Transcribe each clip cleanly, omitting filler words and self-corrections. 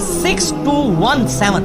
6217,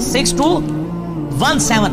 6217।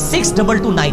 6229,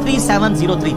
3703।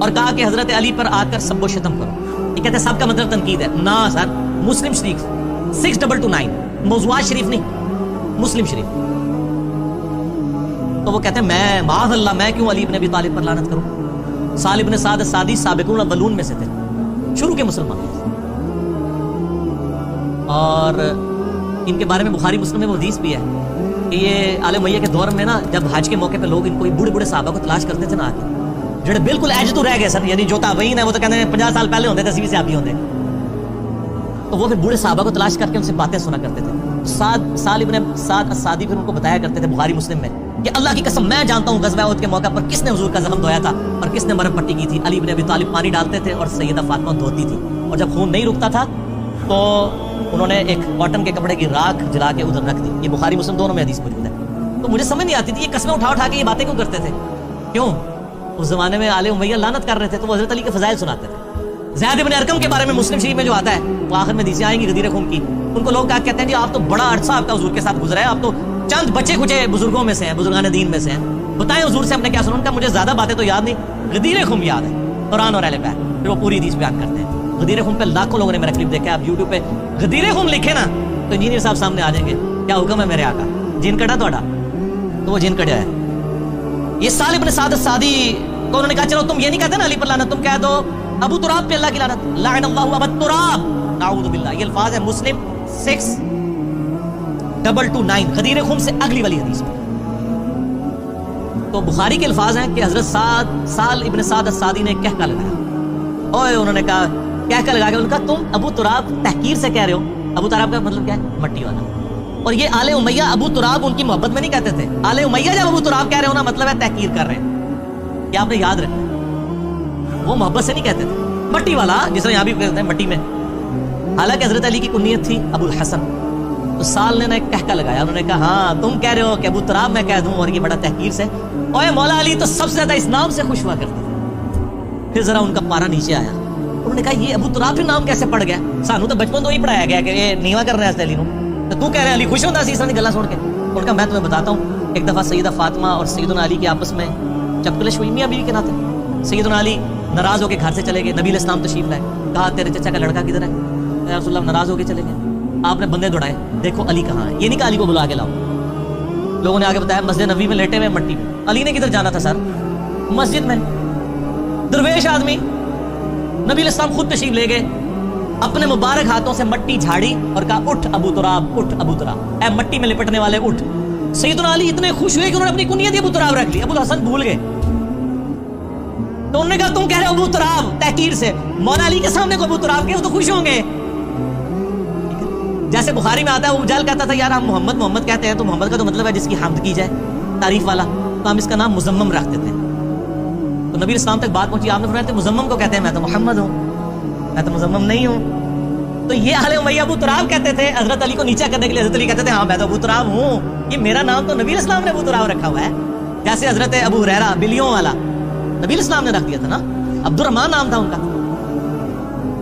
اور کہا کہ حضرت علی پر آ کر سب و شتم کرو. یہ کہتے ہیں سب کا مطلب تنقید ہے. نہ سر، مسلم شریف 6229 موضوعات شریف نہیں، مسلم شریف. تو وہ کہتے ہیں میں معاذ اللہ، میں کیوں علی ابن ابی طالب پر لعنت کروں؟ سال ابن سعد السعدی سابقون الاولون میں سے تھے، شروع کے مسلمان. اور ان کے بارے میں بخاری مسلم میں وہ حدیث بھی ہے کہ یہ آل امیہ کے دور میں نا، جب حج کے موقع پہ لوگ ان کو بوڑھے بوڑھے صحابہ کو تلاش کرتے تھے نا، آ کے جڑے بالکل ایج تو رہ گئے سر، یعنی جو تابعین ہے وہ تو کہتے ہیں 50 سال پہلے ہوتے تھے، 80 سے آپ ہی ہوتے. تو وہ پھر بوڑھے صحابہ کو تلاش کر کے ان سے باتیں سنا کرتے تھے. سال ابن سعد السعدی پھر ان کو بتایا کرتے تھے بخاری مسلم میں کہ اللہ کی قسم میں جانتا ہوں غزوہ احد کے موقع پر کس نے حضور کا زخم دھویا تھا اور کس نے مرہم پٹی کی تھی. علی بن ابی طالب پانی ڈالتے تھے اور سیدہ فاطمہ دھوتی تھی، اور جب خون نہیں رکتا تھا تو انہوں نے ایک کاٹن کے کپڑے کی راکھ جلا کے ادھر رکھ دی. یہ بخاری مسلم دونوں میں حدیث موجود ہے. تو مجھے سمجھ نہیں آتی تھی یہ قسمیں اٹھا اٹھا کے یہ باتیں کیوں کرتے تھے؟ کیوں؟ اس زمانے میں آل امیہ لعنت کر رہے تھے تو وہ حضرت علی کے فضائل سناتے تھے. زید بن ارقم کے بارے میں مسلم شریف میں جو آتا ہے وہ آخر میں حدیثیں آئیں گی غدیر خون کی. ان کو لوگ کہتے ہیں جی آپ تو بڑا عرصہ آپ کا حضور کے ساتھ گزرا ہے، آپ تو چند بچے کچے بزرگوں میں سے ہیں، بزرگان دین میں سے ہیں، بتائیں حضور سے ہم نے کیا سنا؟ ان کا مجھے زیادہ باتیں تو یاد نہیں، غدیر خم یاد ہے، قرآن اور اہل بیت. پھر وہ پوری حدیث بیان کرتے ہیں. غدیر خم پہ لاکھوں لوگوں نے میرا کلپ دیکھا ہے. آپ یوٹیوب پہ غدیر خم لکھے نا تو انجینئر صاحب سامنے آ جائیں گے. کیا حکم ہے میرے آقا؟ جن کٹا توڑا تو وہ جن کٹیا ہے. یہ سال ابن سعد السعدی کو انہوں نے کہا چلو تم یہ نہیں کہتے نا علی پر لعنت، تم کہہ دو ابو تراب پہ اللہ کی لعنت، لعن اللہ ابا تراب نعوذ باللہ. یہ الفاظ ہے مسلم 6229 غدیر خم سے اگلی والی حدیث میں. تو بخاری کے الفاظ ہیں کہ حضرت سال ابن سعد السعدی نے کہکا لگایا. اوے انہوں نے کہا کہکا لگا کے انہوں نے کہا تم ابو تراب تحقیر سے کہہ رہے ہو. ابو تراب کا مطلب کیا ہے؟ مٹی والا. اور یہ آل امیہ ابو تراب ان کی محبت میں نہیں کہتے تھے. آل امیہ جب ابو تراب کہہ رہے ہو نا مطلب ہے تحقیر کر رہے ہیں. کیا آپ نے یاد رکھا؟ وہ محبت سے نہیں کہتے تھے. مٹی والا جس طرح یہاں بھی کہتے ہیں مٹی میں. حالانکہ حضرت علی کی کنیت تھی ابو الحسن. تو سال نے ایک کہکا لگایا. انہوں نے کہا ہاں تم کہہ رہے ہو کہ ابو تراب میں کہہ دوں اور یہ بڑا تحقیر سے. اوے مولا علی تو سب سے زیادہ اس نام سے خوش ہوا کرتے تھے. پھر ذرا ان کا پارا نیچے آیا. انہوں نے کہا یہ ابو تراب پھر نام کیسے پڑ گیا؟ سانو تو بچپن تو ہی پڑھایا گیا کہ یہ نیوا کر رہا ہے علی نو، تو تو کہہ رہے علی خوش ہوتا سی اس طرح کی گلاں سن کے. انہوں نے کہا میں تمہیں بتاتا ہوں. ایک دفعہ سیدہ فاطمہ اور سیدنا علی کی آپس میں چپکلش ہوئی میاں بیوی کے ناطے. سیدنا علی ناراض ہو کے گھر سے چلے گئے. نبی علیہ السلام تشریف لائے. کہا تیرے چچا کا لڑکا کدھر ہے؟ یا رسول اللہ ناراض ہو کے چلے گئے. آپ نے بندے دوڑائے دیکھو علی کہاں ہے. یہ نہیں کہا علی کو بلا کے لاؤ. لوگوں نے آگے بتایا مسجد نبوی میں لیٹے ہوئے مٹی میں. علی نے کدھر جانا تھا سر؟ مسجد میں. درویش آدمی نبی علیہ السلام خود تشریف لے گئے. اپنے مبارک ہاتھوں سے مٹی جھاڑی اور کہا اٹھ ابو تراب، اٹھ ابو تراب، اے مٹی میں لپٹنے والے اٹھ. سیدنا علی اتنے خوش ہوئے کہ انہوں نے اپنی کنیت ابو تراب رکھ لی. ابو الحسن بھول گئے. تو انہوں نے کہا تم کہہ رہے ہو ابو تراب تحقیر سے. مولا علی کے سامنے کو ابو تراب کے وہ تو خوش ہوں گے. جیسے بخاری میں آتا ہے وہ جال کہتا تھا یار ہم محمد کہتے ہیں تو محمد کا تو مطلب ہے جس کی حمد کی جائے، تعریف والا، تو ہم اس کا نام مزمم رکھ دیتے ہیں. تو نبی اسلام تک بات پہنچی. آپ نے فرمایا مزمم کو کہتے ہیں، میں تو محمد ہوں، میں تو مزمم نہیں ہوں. تو یہ اہل امیہ ابو تراب کہتے تھے حضرت علی کو نیچا کرنے کے لیے. حضرت علی کہتے تھے ہاں میں تو ابو تراب ہوں، یہ میرا نام تو نبی اسلام نے ابو تراب رکھا ہوا ہے. جیسے حضرت ابو ہریرہ بلیوں والا نبی اسلام نے رکھ دیا تھا نا، عبد الرحمن نام تھا ان کا.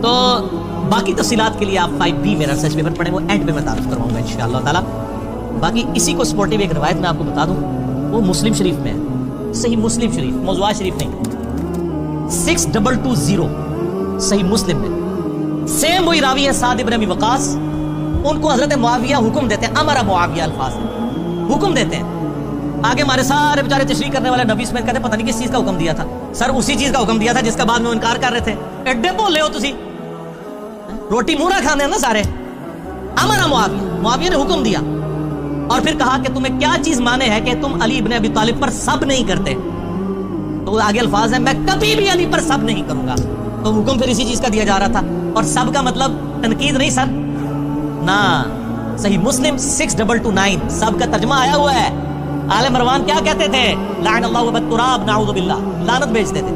تو باقی تفصیلات کے لیے آپ 5B میرا ریسرچ پیپر پڑھیں، وہ اینڈ پہ میں تعارف کرواؤں گا انشاءاللہ تعالیٰ. باقی اسی کو سپورٹیو ایک روایت میں آپ کو بتا دوں، وہ مسلم شریف میں ہے. صحیح مسلم شریف، موضوعات شریف نہیں. 6220 صحیح مسلم میں. سیم وہی راوی ہے سعد ابن ابی وقاص. ان کو حضرت معاویہ حکم دیتے ہیں، امر معاویہ الفاظ حکم دیتے ہیں. آگے ہمارے سارے بیچارے تشریح کرنے والے نبی سمیت کہتے ہیں پتہ نہیں کس چیز کا حکم دیا تھا. سر اسی چیز کا حکم دیا تھا جس کا بعد میں انکار کر رہے تھے. ایڈے بولے ہو تسی، روٹی مورا کھانے ہیں نا سارے. امر معاویہ نے حکم دیا اور پھر کہا کہ تمہیں کیا چیز مانے ہے کہ تم علی ابن ابی طالب پر سب نہیں کرتے. تو آگے الفاظ ہیں میں کبھی بھی علی پر سب نہیں کروں گا. تو حکم پھر اسی چیز کا دیا جا رہا تھا. اور سب کا مطلب تنقید نہیں سر، نہ. صحیح مسلم 6229 سب کا ترجمہ آیا ہوا ہے. آل مروان کیا کہتے تھے؟ لعن اللہ وبالتراب نعوذ باللہ، لعنت بھیجتے تھے.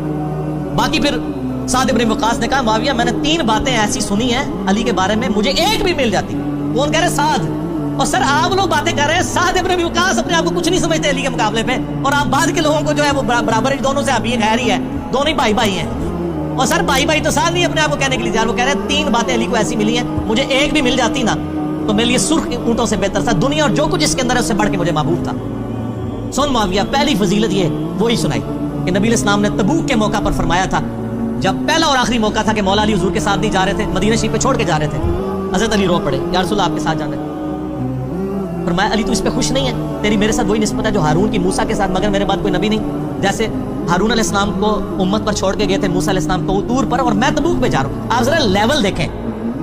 باقی پھر سعد ابن وقاص نے کہا معاویہ میں نے 3 باتیں ایسی سنی ہیں علی کے بارے میں مجھے ایک بھی مل جاتی. کون کہہ رہے؟ سعد. اور سر آپ لوگ باتیں کر رہے ہیں سعد ابن وقاص اپنے آپ کو کچھ نہیں سمجھتے علی کے مقابلے پہ، اور آپ بعد کے لوگوں کو جو ہے وہ برابر دونوں سے ابھی غیر ہی ہے، دونوں ہی بھائی ہیں. اور سر بھائی تو ساتھ نہیں اپنے آپ کو کہنے کے لیے. وہ کہہ رہے ہیں 3 باتیں علی کو ایسی ملی ہیں مجھے ایک بھی مل جاتی نا تو میرے لیے سرخ اونٹوں سے بہتر تھا. دنیا اور جو کچھ اس کے اندر ہے اس سے بڑھ کے مجھے محبوب تھا. سن معاویہ پہلی فضیلت یہ وہی سنائی کہ نبی علیہ السلام نے تبوک کے موقع پر فرمایا تھا جب پہلا اور آخری موقع تھا کہ مولا علی حضور کے ساتھ نہیں جا رہے تھے، مدینہ شریف پہ چھوڑ کے جا رہے تھے، حضرت علی رو پڑے، یا رسول اللہ آپ کے ساتھ جانا ہے۔ فرمایا علی تو اس پہ خوش نہیں ہے، تیری میرے ساتھ وہی نسبت ہے جو ہارون کی موسیٰ کے ساتھ، مگر میرے بعد کوئی نبی نہیں۔ جیسے ہارون علیہ السلام کو امت پر چھوڑ کے گئے تھے موسیٰ علیہ السلام کو طور پر، اور میں تبوک پہ جا رہا ہوں۔ آپ ذرا لیول دیکھیں،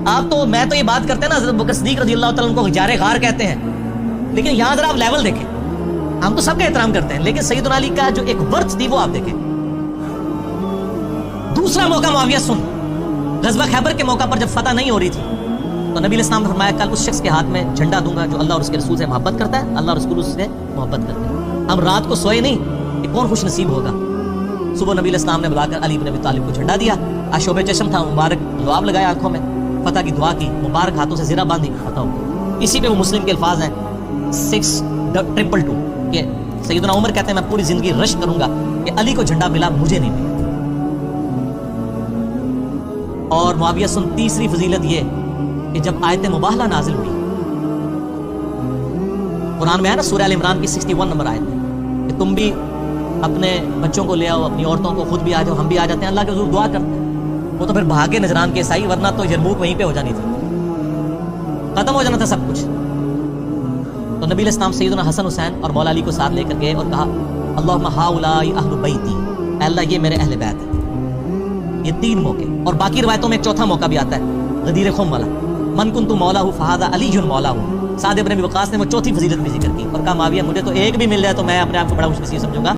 آپ تو میں تو یہ بات کرتے ہیں نا، حضرت بکر صدیق رضی اللہ تعالیٰ عنہ کو غار غار کہتے ہیں، لیکن یہاں ذرا آپ لیول دیکھیں۔ ہم تو سب کا احترام کرتے ہیں، لیکن سیدنا علی کا جو ایک ورث تھی وہ آپ دیکھیں۔ دوسرا موقع معاویہ سن، غزوہ خیبر کے موقع پر جب فتح نہیں ہو رہی تھی تو نبی علیہ السلام نے فرمایا کل اس شخص کے ہاتھ میں جھنڈا دوں گا جو اللہ اور اس کے رسول سے محبت کرتا ہے، اللہ اور رسول اس سے محبت کرتے ہیں۔ ہم رات کو سوئے نہیں کہ کون خوش نصیب ہوگا۔ صبح نبی علیہ السلام نے بلا کر علی بن ابی طالب کو جھنڈا دیا، آشوب چشم تھا، مبارک لعاب لگائے آنکھوں میں، فتح کی دعا کی، مبارک ہاتھوں سے زرہ باندھی، فتح ہو گئی۔ اسی پہ وہ مسلم کے الفاظ ہیں 6222 کہ سیدنا عمر کہتے ہیں میں پوری زندگی رشک کروں گا کہ علی کو جھنڈا ملا، مجھے نہیں ملا۔ اور معاویہ سن تیسری فضیلت یہ کہ جب آیت مباہلہ نازل ہوئی، قرآن میں ہے نا سورہ ال عمران کی 61 نمبر آیت میں کہ تم بھی اپنے بچوں کو لے آؤ، اپنی عورتوں کو، خود بھی آ جاؤ، ہم بھی آ جاتے ہیں، اللہ کے حضور دعا کرتے ہیں۔ وہ تو پھر بھاگے نجران کے عیسائی، ورنہ تو یرموک وہیں پہ ہو جانی تھی، ختم ہو جانا تھا سب کچھ۔ تو نبی علیہ السلام سیدنا حسن حسین اور مولا علی کو ساتھ لے کر گئے اور کہا اللہم ہؤلاء اہل بیتی، اے اللہ یہ میرے اہل بیت ہیں۔ یہ تین موقع، اور باقی روایتوں میں ایک چوتھا موقع بھی آتا ہے غدیر خم والا، من کنت مولاہ فہذا علی مولاہ۔ سعد بن ابی وقاص نے وہ چوتھی فضیلت بھی ذکر کی اور کہا معاویہ مجھے تو ایک بھی مل جائے تو میں اپنے آپ کو بڑا خوش نصیب سمجھوں گا۔